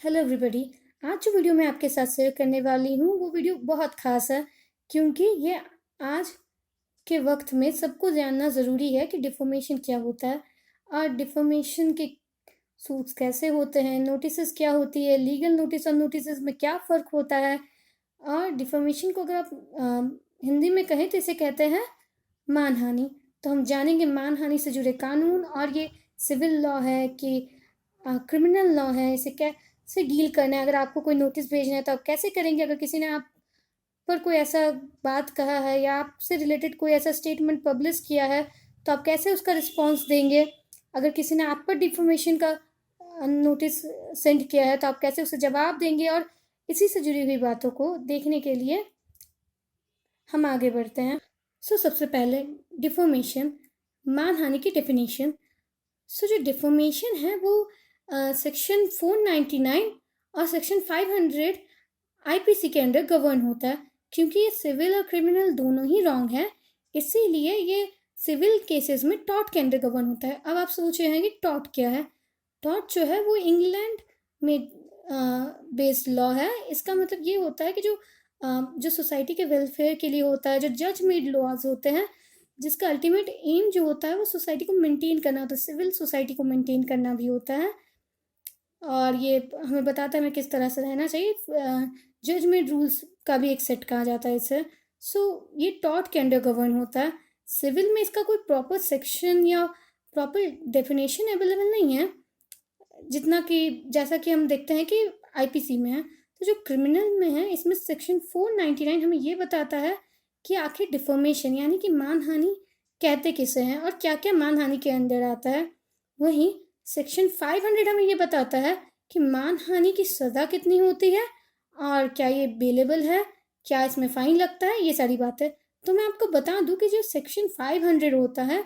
Hello everybody. आज जो video मैं आपके साथ शेयर करने वाली हूँ वो वीडियो बहुत ख़ास है, क्योंकि ये आज के वक्त में सबको जानना ज़रूरी है कि डिफॉर्मेशन क्या होता है और डिफॉर्मेशन के सूट्स कैसे होते हैं, नोटिसेस क्या होती है, लीगल नोटिस और नोटिसेस में क्या फ़र्क होता है। और डिफॉर्मेशन को अगर आप हिंदी में कहें तो इसे कहते हैं मानहानि। तो हम जानेंगे मानहानि से जुड़े कानून, और ये सिविल लॉ है कि क्रिमिनल लॉ है, इसे कैसे डील करना है। अगर आपको कोई नोटिस भेजना है तो आप कैसे करेंगे, अगर किसी ने आप पर कोई ऐसा बात कहा है या आपसे रिलेटेड कोई ऐसा स्टेटमेंट पब्लिश किया है तो आप कैसे उसका रिस्पॉन्स देंगे। अगर किसी ने आप पर डिफॉर्मेशन का नोटिस सेंड किया है तो आप कैसे उसे जवाब देंगे। और इसी से जुड़ी हुई बातों को देखने के लिए हम आगे बढ़ते हैं। सबसे पहले डिफॉर्मेशन, मानहानि की डेफिनेशन। जो डिफॉर्मेशन है वो सेक्शन 499 और सेक्शन 500 आईपीसी के अंडर गवर्न होता है, क्योंकि ये सिविल और क्रिमिनल दोनों ही रॉन्ग है, इसीलिए ये सिविल केसेस में टॉर्ट के अंडर गवर्न होता है। अब आप सोच रहे हैं कि टॉर्ट क्या है। टॉर्ट जो है वो इंग्लैंड में बेस्ड लॉ है। इसका मतलब ये होता है कि जो सोसाइटी के वेलफेयर के लिए होता है, जो जज मेड लॉज होते हैं, जिसका अल्टीमेट एम जो होता है वो सोसाइटी को मेंटेन करना होता है, सिविल सोसाइटी को मेंटेन करना भी होता है। और ये हमें बताता है हमें किस तरह से रहना चाहिए। जजमेंट रूल्स का भी एक सेट कहा जाता है इसे। ये टॉर्ट के अंडर गवर्न होता है। सिविल में इसका कोई प्रॉपर सेक्शन या प्रॉपर डेफिनेशन अवेलेबल नहीं है, जितना कि जैसा कि हम देखते हैं कि आईपीसी में है। तो जो क्रिमिनल में है इसमें सेक्शन 499 हमें ये बताता है कि आखिर डिफॉर्मेशन यानी कि मानहानि कहते किसे हैं और क्या क्या मानहानि के अंदर आता है। वहीं सेक्शन 500 हमें ये बताता है कि मानहानि की सज़ा कितनी होती है और क्या ये बेलेबल है, क्या इसमें फ़ाइन लगता है, ये सारी बातें। तो मैं आपको बता दूं कि जो सेक्शन 500 होता है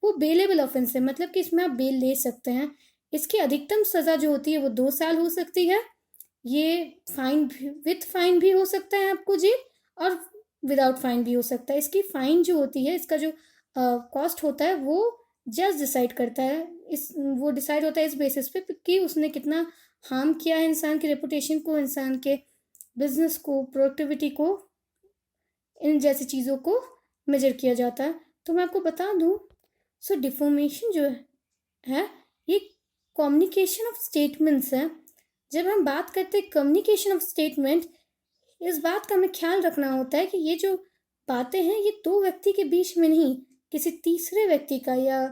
वो बेलेबल ऑफेंस है, मतलब कि इसमें आप बेल ले सकते हैं। इसकी अधिकतम सज़ा जो होती है वो 2 साल हो सकती है। ये फाइन भी, विथ फाइन भी हो सकता है आपको जेल, और विदाउट फाइन भी हो सकता है। इसकी फाइन जो होती है, इसका जो कॉस्ट होता है वो जज डिसाइड करता है। वो डिसाइड होता है इस बेसिस पे कि उसने कितना हार्म किया है इंसान की रेपुटेशन को, इंसान के बिजनेस को, प्रोडक्टिविटी को, इन जैसी चीज़ों को मेजर किया जाता है। तो मैं आपको बता दूं, डिफॉर्मेशन जो है ये कम्युनिकेशन ऑफ स्टेटमेंट्स है। जब हम बात करते हैं कम्युनिकेशन ऑफ स्टेटमेंट, इस बात का हमें ख्याल रखना होता है कि ये जो बातें हैं ये दो व्यक्ति के बीच में नहीं, किसी तीसरे व्यक्ति का या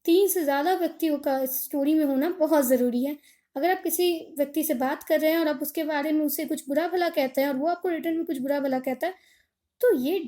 3 से ज़्यादा व्यक्तियों का इस स्टोरी में होना बहुत ज़रूरी है। अगर आप किसी व्यक्ति से बात कर रहे हैं और आप उसके बारे में उसे कुछ बुरा भला कहते हैं और वो आपको रिटर्न में कुछ बुरा भला कहता है, तो ये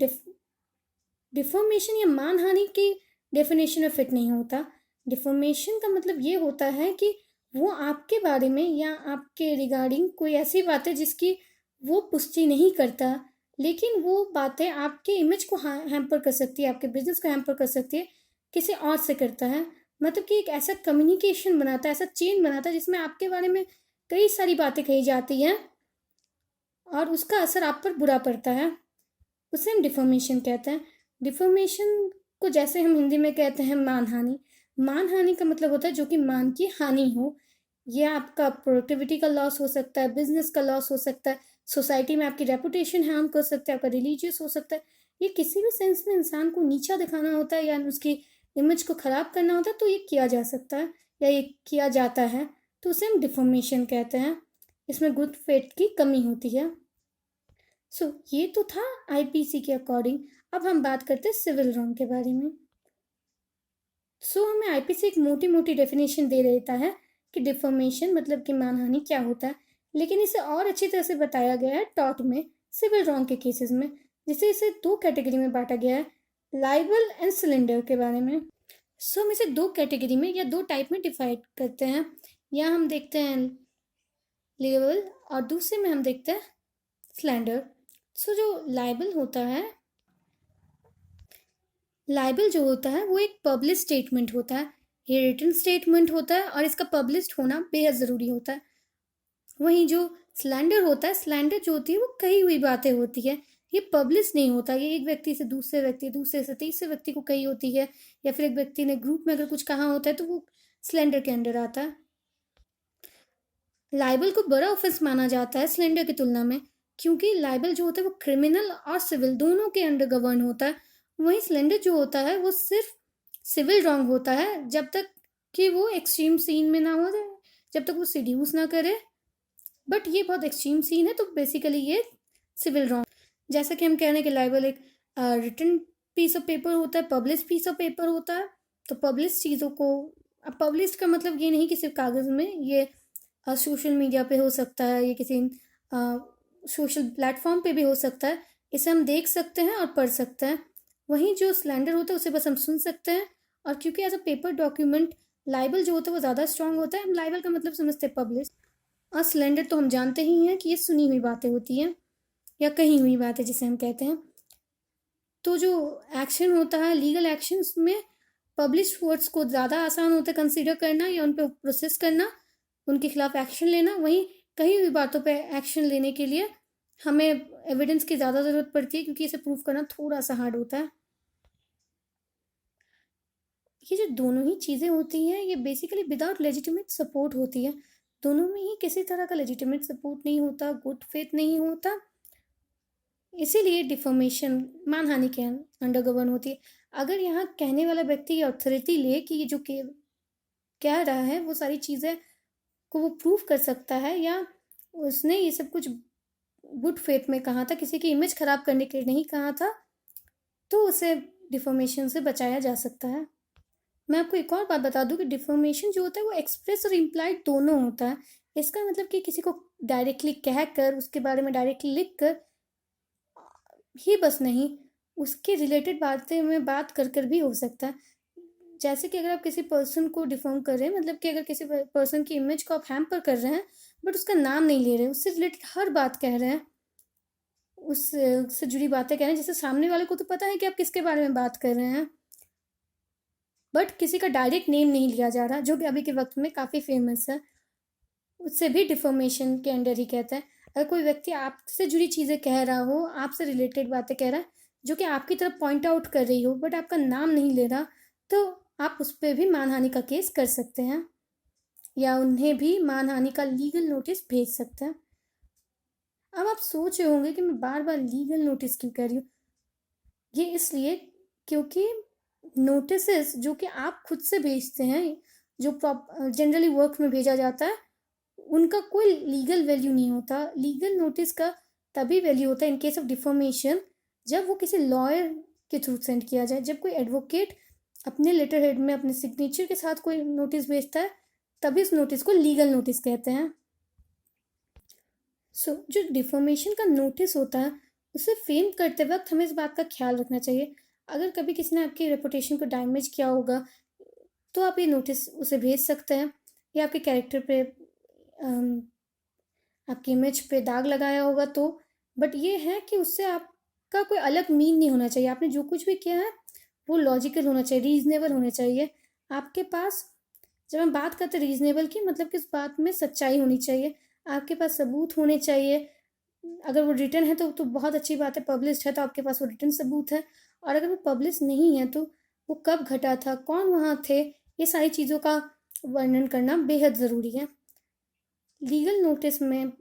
डिफॉर्मेशन या मानहानि की डेफिनेशन में फिट नहीं होता। डिफॉर्मेशन का मतलब ये होता है कि वो आपके बारे में या आपके रिगार्डिंग कोई ऐसी बात है जिसकी वो पुष्टि नहीं करता, लेकिन वो बातें आपके इमेज को हैम्पर कर सकती है, आपके बिजनेस को हैम्पर कर सकती है, किसी और से करता है। मतलब कि एक ऐसा कम्युनिकेशन बनाता है, ऐसा चेन बनाता है जिसमें आपके बारे में कई सारी बातें कही जाती हैं और उसका असर आप पर बुरा पड़ता है। उसे हम डिफॉर्मेशन कहते हैं। डिफॉर्मेशन को जैसे हम हिंदी में कहते हैं मानहानि। मानहानि का मतलब होता है जो कि मान की हानि हो। ये आपका प्रोडक्टिविटी का लॉस हो सकता है, बिजनेस का लॉस हो सकता है, सोसाइटी में आपकी रेपुटेशन हार्म कर सकता है, आपका रिलीजियस हो सकता है। ये किसी भी सेंस में इंसान को नीचा दिखाना होता है या उसकी इमेज को ख़राब करना होता है तो ये किया जा सकता है या ये किया जाता है, तो उसे हम डिफॉर्मेशन कहते हैं। इसमें गुड फेथ की कमी होती है। ये तो था आईपीसी के अकॉर्डिंग। अब हम बात करते हैं सिविल रॉन्ग के बारे में। हमें आईपीसी एक मोटी मोटी डेफिनेशन दे देता है कि डिफॉर्मेशन मतलब कि मानहानि क्या होता है, लेकिन इसे और अच्छी तरह से बताया गया है टॉर्ट में, सिविल रॉन्ग के केसेस में, जिसे इसे 2 कैटेगरी में बांटा गया है, लाइबल एंड सिलेंडर के बारे में। हम इसे 2 कैटेगरी में या 2 टाइप में डिवाइड करते हैं। यहाँ हम देखते हैं लेबल और दूसरे में हम देखते हैं स्लैंडर। जो लाइबल होता है, लाइबल जो होता है वो एक पब्लिश स्टेटमेंट होता है। ये रिटन स्टेटमेंट होता है और इसका पब्लिश्ड होना बेहद ज़रूरी होता है। वहीं जो स्लैंडर होता है, स्लैंडर जो होती है वो कही हुई बातें होती है, ये पब्लिश नहीं होता। ये एक व्यक्ति से दूसरे व्यक्ति, दूसरे से तीसरे व्यक्ति को कही होती है, या फिर एक व्यक्ति ने ग्रुप में अगर कुछ कहा होता है तो वो स्लैंडर के अंडर आता है। लाइबल को बड़ा ऑफेंस माना जाता है स्लेंडर की तुलना में, क्योंकि लाइबल जो होता है वो क्रिमिनल और सिविल दोनों के अंडर गवर्न होता है। वहीं स्लेंडर जो होता है वो सिर्फ सिविल रॉन्ग होता है, जब तक कि वो एक्सट्रीम सीन में ना हो जाए, जब तक वो सीड्यूस ना करे। बट ये बहुत एक्सट्रीम सीन है, तो बेसिकली ये सिविल रॉन्ग। जैसा कि हम कह रहे हैं कि लाइबल एक रिटन पीस ऑफ पेपर होता है, पब्लिश पीस ऑफ पेपर होता है। तो पब्लिश चीज़ों को, अब पब्लिश का मतलब ये नहीं कि सिर्फ कागज़ में, ये सोशल मीडिया पे हो सकता है, ये किसी सोशल प्लेटफॉर्म पे भी हो सकता है। इसे हम देख सकते हैं और पढ़ सकते हैं। वहीं जो स्लैंडर होता है उसे बस हम सुन सकते हैं। और क्योंकि as a paper document liable जो होता है वो ज़्यादा स्ट्रांग होता है, हम लाइबल का मतलब समझते हैं पब्लिश। और स्लैंडर तो हम जानते ही हैं कि ये सुनी हुई बातें होती हैं या कही हुई बातें जिसे हम कहते हैं। तो जो एक्शन होता है लीगल एक्शन, उसमें पब्लिश वर्ड्स को ज़्यादा आसान होता है कंसीडर करना या उन पर प्रोसेस करना, उनके खिलाफ एक्शन लेना। वहीं कही हुई बातों पे एक्शन लेने के लिए हमें एविडेंस की ज़्यादा ज़रूरत पड़ती है, क्योंकि इसे प्रूव करना थोड़ा सा हार्ड होता है। ये जो दोनों ही चीज़ें होती हैं ये बेसिकली विदाउट लेजिटिमेट सपोर्ट होती है। दोनों में ही किसी तरह का लेजिटिमेट सपोर्ट नहीं होता, गुड फेथ नहीं होता। इसीलिए डिफॉर्मेशन मानहानि के अंडर गवर्न होती है। अगर यहाँ कहने वाला व्यक्ति ये अथॉरिटी ले कि ये जो कह रहा है वो सारी चीज़ें को वो प्रूव कर सकता है, या उसने ये सब कुछ गुड फेथ में कहा था, किसी की इमेज खराब करने के लिए नहीं कहा था, तो उसे डिफॉर्मेशन से बचाया जा सकता है। मैं आपको एक और बात बता दूं कि डिफॉर्मेशन जो होता है वो एक्सप्रेस और इम्प्लाइड दोनों होता है। इसका मतलब कि किसी को डायरेक्टली कह कर, उसके बारे में डायरेक्टली लिख कर ही बस नहीं, उसके रिलेटेड बातें में बात कर कर भी हो सकता है। जैसे कि अगर आप किसी पर्सन को डिफॉर्म कर रहे हैं, मतलब कि अगर किसी पर्सन की इमेज को आप हैम्पर कर रहे हैं बट उसका नाम नहीं ले रहे, उससे रिलेटेड हर बात कह रहे हैं, उससे जुड़ी बातें कह रहे हैं, जिससे सामने वाले को तो पता है कि आप किसके बारे में बात कर रहे हैं, बट किसी का डायरेक्ट नेम नहीं लिया जा रहा, जो कि अभी के वक्त में काफ़ी फेमस है, उससे भी डिफॉर्मेशन के अंडर ही कहते हैं। अगर कोई व्यक्ति आपसे जुड़ी चीज़ें कह रहा हो, आपसे रिलेटेड बातें कह रहा है, जो कि आपकी तरफ पॉइंट आउट कर रही हो बट आपका नाम नहीं ले रहा, तो आप उस पर भी मानहानि का केस कर सकते हैं, या उन्हें भी मानहानि का लीगल नोटिस भेज सकते हैं। अब आप सोच रहे होंगे कि मैं बार बार लीगल नोटिस क्यों कह रही हूँ। ये इसलिए क्योंकि नोटिसेस जो कि आप खुद से भेजते हैं, जो जनरली वर्क में भेजा जाता है, उनका कोई लीगल वैल्यू नहीं होता। लीगल नोटिस का तभी वैल्यू होता है इन केस ऑफ डिफॉर्मेशन, जब वो किसी लॉयर के थ्रू सेंड किया जाए। जब कोई एडवोकेट अपने लेटर हेड में अपने सिग्नेचर के साथ कोई नोटिस भेजता है, तभी उस नोटिस को लीगल नोटिस कहते हैं। जो डिफॉर्मेशन का नोटिस होता है, उसे फ्रेम करते वक्त हमें इस बात का ख्याल रखना चाहिए। अगर कभी किसी ने आपकी रेपुटेशन को डैमेज किया होगा, तो आप ये नोटिस उसे भेज सकते हैं, या आपके कैरेक्टर पे आपकी इमेज पे दाग लगाया होगा तो। बट ये है कि उससे आपका कोई अलग मीन नहीं होना चाहिए। आपने जो कुछ भी किया है वो लॉजिकल होना चाहिए, रीजनेबल होना चाहिए आपके पास। जब हम बात करते हैं रीजनेबल की, मतलब कि इस बात में सच्चाई होनी चाहिए, आपके पास सबूत होने चाहिए। अगर वो रिटर्न है तो बहुत अच्छी बात है, पब्लिश है तो आपके पास वो रिटर्न सबूत है। और अगर वो पब्लिश नहीं है तो वो कब घटा था, कौन वहाँ थे, ये सारी चीज़ों का वर्णन करना बेहद ज़रूरी है। लीगल नोटिस में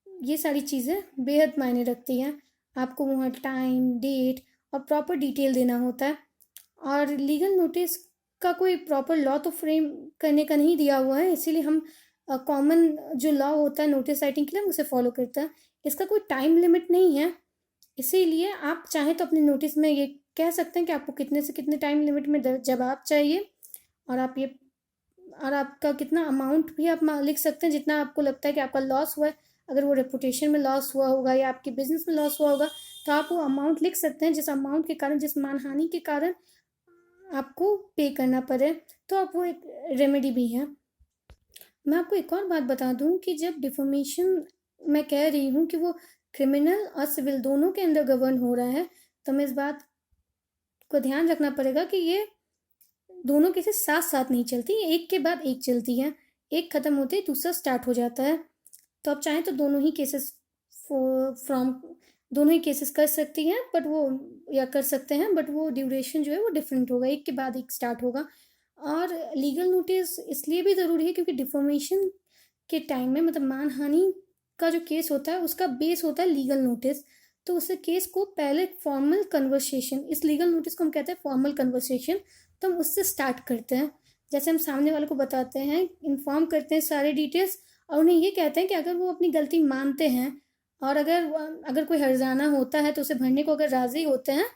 ये सारी चीज़ें बेहद मायने रखती हैं। आपको वहाँ टाइम, डेट और प्रॉपर डिटेल देना होता है। और लीगल नोटिस का कोई प्रॉपर लॉ तो फ्रेम करने का नहीं दिया हुआ है, इसीलिए हम कॉमन जो लॉ होता है नोटिस राइटिंग के लिए, हम उसे फॉलो करते हैं। इसका कोई टाइम लिमिट नहीं है, इसीलिए आप चाहें तो अपने नोटिस में ये कह सकते हैं कि आपको कितने से कितने टाइम लिमिट में जवाब चाहिए, और आप ये और आपका कितना अमाउंट भी आप लिख सकते हैं, जितना आपको लगता है कि आपका लॉस हुआ है। अगर वो रेपुटेशन में लॉस हुआ होगा या आपके बिजनेस में लॉस हुआ होगा, तो आप वो अमाउंट लिख सकते हैं, जिस अमाउंट के कारण, जिस मानहानि के कारण आपको पे करना पड़े, तो आप वो एक रेमेडी भी है। मैं आपको एक और बात बता दूं कि जब डिफॉर्मेशन मैं कह रही हूँ कि वो क्रिमिनल और सिविल दोनों के अंदर गवर्न हो रहा है, तो हमें इस बात को ध्यान रखना पड़ेगा कि ये दोनों केसेस साथ साथ नहीं चलती, एक के बाद एक चलती हैं। एक ख़त्म होते ही दूसरा स्टार्ट हो जाता है। तो आप चाहें तो दोनों ही केसेस कर सकती हैं, बट वो या कर सकते हैं, बट वो ड्यूरेशन जो है वो डिफरेंट होगा, एक के बाद एक स्टार्ट होगा। और लीगल नोटिस इसलिए भी ज़रूरी है क्योंकि डिफॉर्मेशन के टाइम में, मतलब मानहानि का जो केस होता है उसका बेस होता है लीगल नोटिस। तो उस केस को पहले फॉर्मल कन्वर्सेशन, इस लीगल नोटिस को हम कहते हैं फॉर्मल कन्वर्सेशन, तो हम उससे स्टार्ट करते हैं। जैसे हम सामने वाले को बताते हैं, इन्फॉर्म करते हैं सारे डिटेल्स, और उन्हें ये कहते हैं कि अगर वो अपनी गलती मानते हैं और अगर कोई हर्जाना होता है तो उसे भरने को अगर राज़ी होते हैं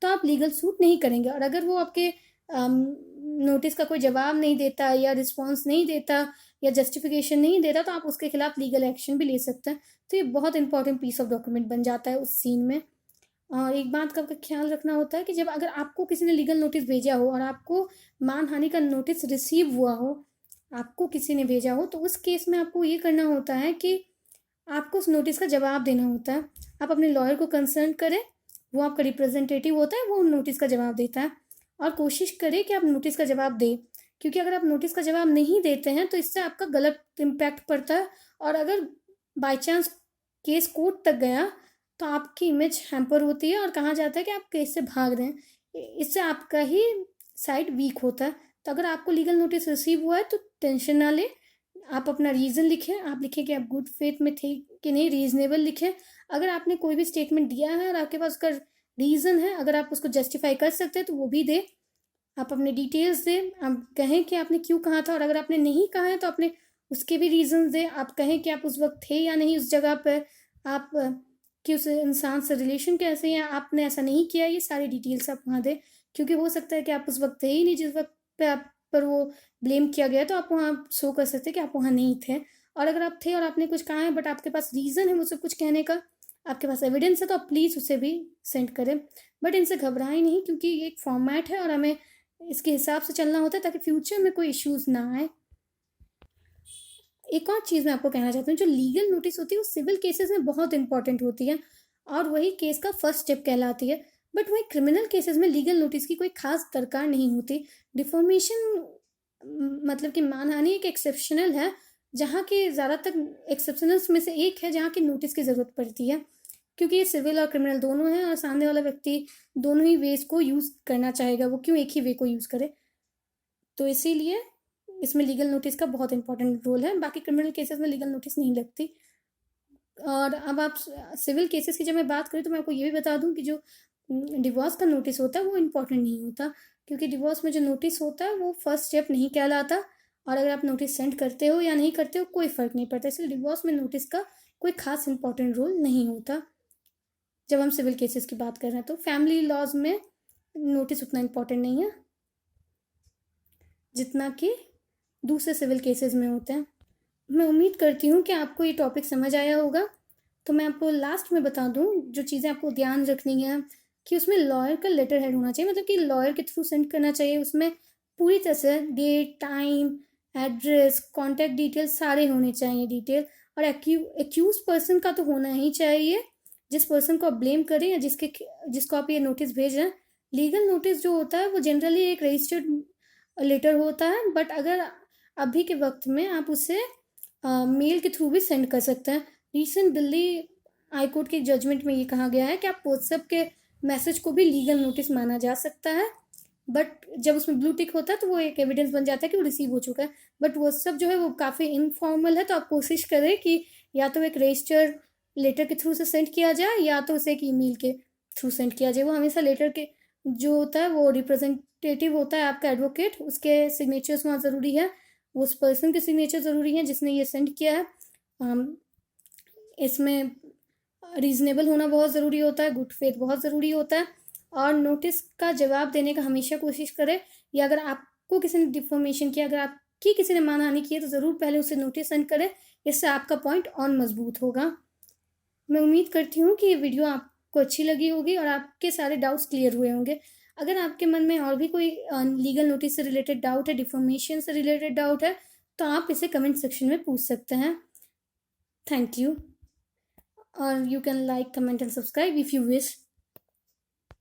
तो आप लीगल सूट नहीं करेंगे। और अगर वो आपके नोटिस का कोई जवाब नहीं देता या रिस्पॉन्स नहीं देता या जस्टिफिकेशन नहीं देता तो आप उसके खिलाफ लीगल एक्शन भी ले सकते हैं। तो ये बहुत इंपॉर्टेंट पीस ऑफ डॉक्यूमेंट बन जाता है उस सीन में। और एक बात का ख्याल रखना होता है कि जब अगर आपको किसी ने लीगल नोटिस भेजा हो और आपको मानहानि का नोटिस रिसीव हुआ हो, आपको किसी ने भेजा हो, तो उस केस में आपको ये करना होता है कि आपको उस नोटिस का जवाब देना होता है। आप अपने लॉयर को कंसल्ट करें, वो आपका रिप्रेजेंटेटिव होता है, वो नोटिस का जवाब देता है। और कोशिश करें कि आप नोटिस का जवाब दें, क्योंकि अगर आप नोटिस का जवाब नहीं देते हैं तो इससे आपका गलत इम्पैक्ट पड़ता है। और अगर बाई चांस केस कोर्ट तक गया तो आपकी इमेज हैम्पर होती है और कहा जाता है कि आप केस से भाग रहे हैं। इससे आपका ही साइड वीक होता है। तो अगर आपको लीगल नोटिस रिसीव हुआ है तो टेंशन ना लें, आप अपना रीज़न लिखें। आप लिखें कि आप गुड फेथ में थे कि नहीं, रीज़नेबल लिखें। अगर आपने कोई भी स्टेटमेंट दिया है और आपके पास उसका रीज़न है, अगर आप उसको जस्टिफाई कर सकते हैं तो वो भी दें। आप अपने डिटेल्स दें, आप कहें कि आपने क्यों कहा था, और अगर आपने नहीं कहा है तो अपने उसके भी रीज़न दें। आप कहें कि आप उस वक्त थे या नहीं उस जगह पर, आप कि उस इंसान से रिलेशन कैसे हैं, आपने ऐसा नहीं किया, ये सारी डिटेल्स आप वहाँ दें। क्योंकि हो सकता है कि आप उस वक्त थे ही नहीं जिस वक्त पे आप पर वो ब्लेम किया गया, तो आप वहाँ शो कर सकते हैं कि आप वहाँ नहीं थे। और अगर आप थे और आपने कुछ कहा है बट आपके पास रीज़न है मुझसे कुछ कहने का, आपके पास एविडेंस है, तो आप प्लीज़ उसे भी सेंड करें। बट इनसे घबराएं नहीं, क्योंकि ये एक फॉर्मेट है और हमें इसके हिसाब से चलना होता है ताकि फ्यूचर में कोई इश्यूज़ ना आए। एक और चीज़ मैं आपको कहना चाहती हूँ, जो लीगल नोटिस होती है वो सिविल केसेस में बहुत इंपॉर्टेंट होती है और वही केस का फर्स्ट स्टेप कहलाती है। बट वही क्रिमिनल केसेस में लीगल नोटिस की कोई खास दरकार नहीं होती। डिफॉर्मेशन मतलब कि मानहानि एक एक्सेप्शनल है, जहाँ के ज़्यादातर एक्सेप्शनल्स में से एक है जहाँ की नोटिस की ज़रूरत पड़ती है, क्योंकि ये सिविल और क्रिमिनल दोनों हैं और सामने वाला व्यक्ति दोनों ही वेज को यूज़ करना चाहेगा, वो क्यों एक ही वे को यूज़ करे। तो इसीलिए इसमें लीगल नोटिस का बहुत इंपॉर्टेंट रोल है। बाकी क्रिमिनल केसेस में लीगल नोटिस नहीं लगती। और अब आप सिविल केसेस की जब मैं बात करूँ तो मैं आपको ये भी बता दूँ कि जो डिवोर्स का नोटिस होता है वो इम्पॉर्टेंट नहीं होता, क्योंकि डिवोर्स में जो नोटिस होता है वो फर्स्ट स्टेप नहीं कहलाता। और अगर आप नोटिस सेंड करते हो या नहीं करते हो कोई फ़र्क नहीं पड़ता, इसलिए डिवोर्स में नोटिस का कोई खास इंपॉर्टेंट रोल नहीं होता जब हम सिविल केसेस की बात कर रहे हैं। तो फैमिली लॉज में नोटिस उतना इम्पॉर्टेंट नहीं है जितना कि दूसरे सिविल केसेस में होते हैं। मैं उम्मीद करती हूँ कि आपको ये टॉपिक समझ आया होगा। तो मैं आपको लास्ट में बता दूँ जो चीज़ें आपको ध्यान रखनी है, कि उसमें लॉयर का लेटर हेड होना चाहिए, मतलब कि लॉयर के थ्रू सेंड करना चाहिए। उसमें पूरी तरह से date, time, address, contact details सारे होने चाहिए डिटेल। और एक्यूज पर्सन का तो होना ही चाहिए, जिस पर्सन को आप ब्लेम करें या जिसको आप ये नोटिस भेज रहे हैं। लीगल नोटिस जो होता है वो जनरली एक रजिस्टर्ड लेटर होता है, बट अगर अभी के वक्त में आप उसे मेल के थ्रू भी सेंड कर सकते हैं। रिसेंट दिल्ली हाई कोर्ट के जजमेंट में ये कहा गया है कि आप व्हाट्सएप के मैसेज को भी लीगल नोटिस माना जा सकता है, बट जब उसमें ब्लू टिक होता है तो वो एक एविडेंस बन जाता है कि वो रिसीव हो चुका है। बट व्हाट्सएप जो है वो काफ़ी इनफॉर्मल है, तो आप कोशिश करें कि या तो एक रजिस्टर्ड लेटर के थ्रू से सेंड किया जाए या तो उसे एक ईमेल के थ्रू सेंड किया जाए। वो हमेशा लेटर के जो होता है वो रिप्रेजेंटेटिव होता है आपका एडवोकेट, उसके सिग्नेचर्स वहाँ ज़रूरी है, उस पर्सन के सिग्नेचर ज़रूरी हैं जिसने ये सेंड किया है। इसमें रीज़नेबल होना बहुत ज़रूरी होता है, गुड फेथ बहुत ज़रूरी होता है। और नोटिस का जवाब देने का हमेशा कोशिश करें, या अगर आपको किसी ने डिफॉर्मेशन किया, अगर आपकी किसी ने मानहानि की है, तो ज़रूर पहले उसे नोटिस सेंड करें, इससे आपका पॉइंट और मजबूत होगा। मैं उम्मीद करती हूँ कि ये वीडियो आपको अच्छी लगी होगी और आपके सारे डाउट्स क्लियर हुए होंगे। अगर आपके मन में और भी कोई लीगल नोटिस से रिलेटेड डाउट है, डिफॉर्मेशन से रिलेटेड डाउट है, तो आप इसे कमेंट सेक्शन में पूछ सकते हैं। Thank you. और you can like, comment and subscribe if you wish.